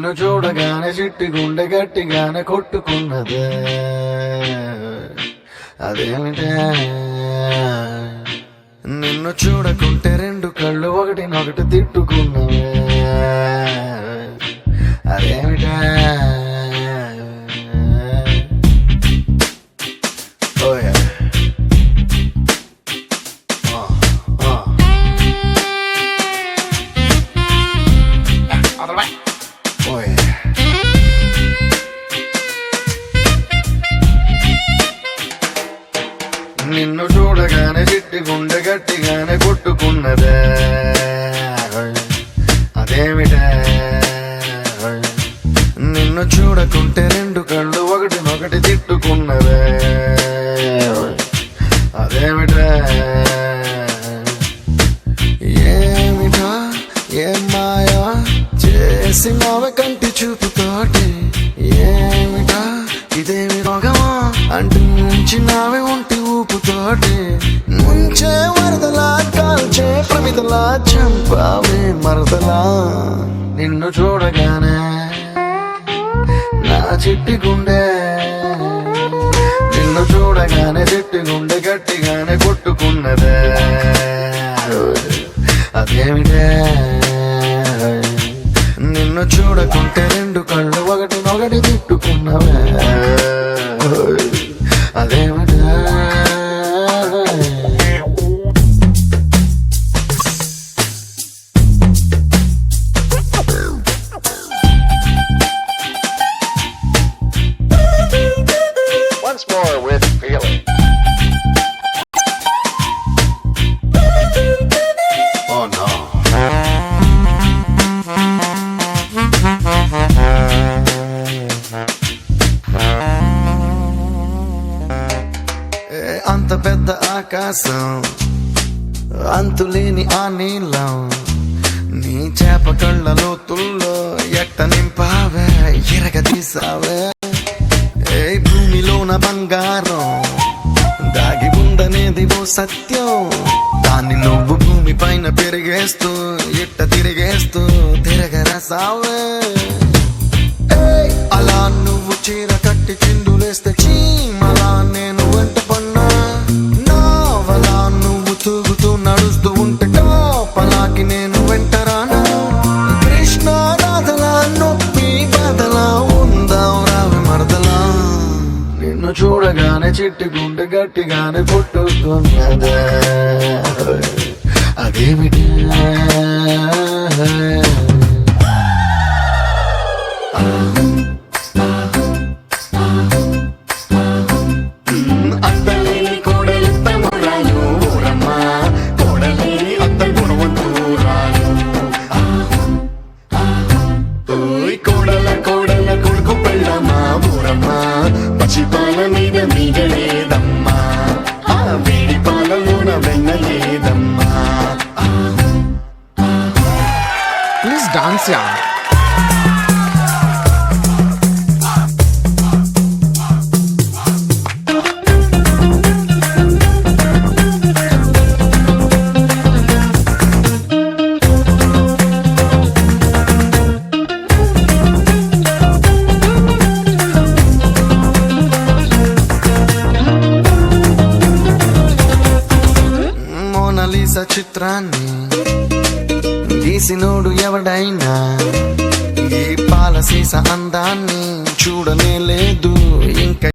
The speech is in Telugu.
నిన్ను చూడగానే చిట్టి గుండె గట్టిగానే కొట్టుకున్నదే అదేమిటే నిన్ను చూడకుంటే రెండు కళ్ళు ఒకటినొకటి తిట్టుకున్నవే అదేమిటే నిన్ను చూడగానే చిట్టి గుండె గట్టిగానే కొట్టుకున్నదే అదేమిటే నిన్ను చూడకుంటే రెండు కళ్ళు ఒకటినొకటి తిట్టుకున్నదే అదేమిటే ఏమిటా ఏం మాయా చేసి మావ కంటి చూపుతోటి ఏమిటా ఇదేమి రోగమా అంటూ ముంచినావే ఒంటి ఊపుతోటి ముంచే వరదలా కాల్చే ప్రమిదలా చంపావే మరదలా నిన్ను చూడగానే నా చిట్టి గుండె నిన్ను చూడగానే చిట్టి గుండె గట్టిగానే కొట్టుకున్నదే అదేమిటే నిన్ను చూడకుంటే రెండు కళ్ళు ఒకటినొకటి తిట్టుకున్నవే అదేమిటే Once more with feeling. Oh no. అంత పెద్ద ఆకాశం అంతులేని ఆ నీళ్ళం నీ చేప కళ్ళ లోతుల్లో ఎట్ట నింపావే ఎరగ తీసావే ఏ భూమిలోన బంగారం దాగి ఉందనేది ఓ సత్యం దాన్ని నువ్వు భూమి పైన పెరిగేస్తూ ఇట్ట తిరిగేస్తూ తిరగరసావే అలా నువ్వు చీర కట్టి చిందులేస్తే చీమలా నేను వెంట పన్నా నావలా నువ్వు తూగుతూ నడుస్తూ ఉంటే టాపలాకి నేను వెంటరానా కృష్ణ రాధలా నొప్పి బాధలా ఉందాం రావి మరదలా నిన్ను చూడగానే చిట్టి గుండె గట్టిగానే కొట్టుకున్నదే అదేమిటి అత్తలేని కోడలిత్త మురాలు ఊరమ్మ కోడలేని అత్త గుణవంతురాలు కోడల కోడల కొడుకు పెళ్ళమ్మా ఊరమ్మ పసిపాల మీద మీగలేదమ్మా వేడి పాలలోన వెన్నలేదమ్మా ప్లీజ్ డాన్స్ యా మోనాలిసా చిత్రాన్ని గీసినోడు ఎవడైనా ఈ పాలసీస అందాన్ని చూడనే లేదు ఇంకా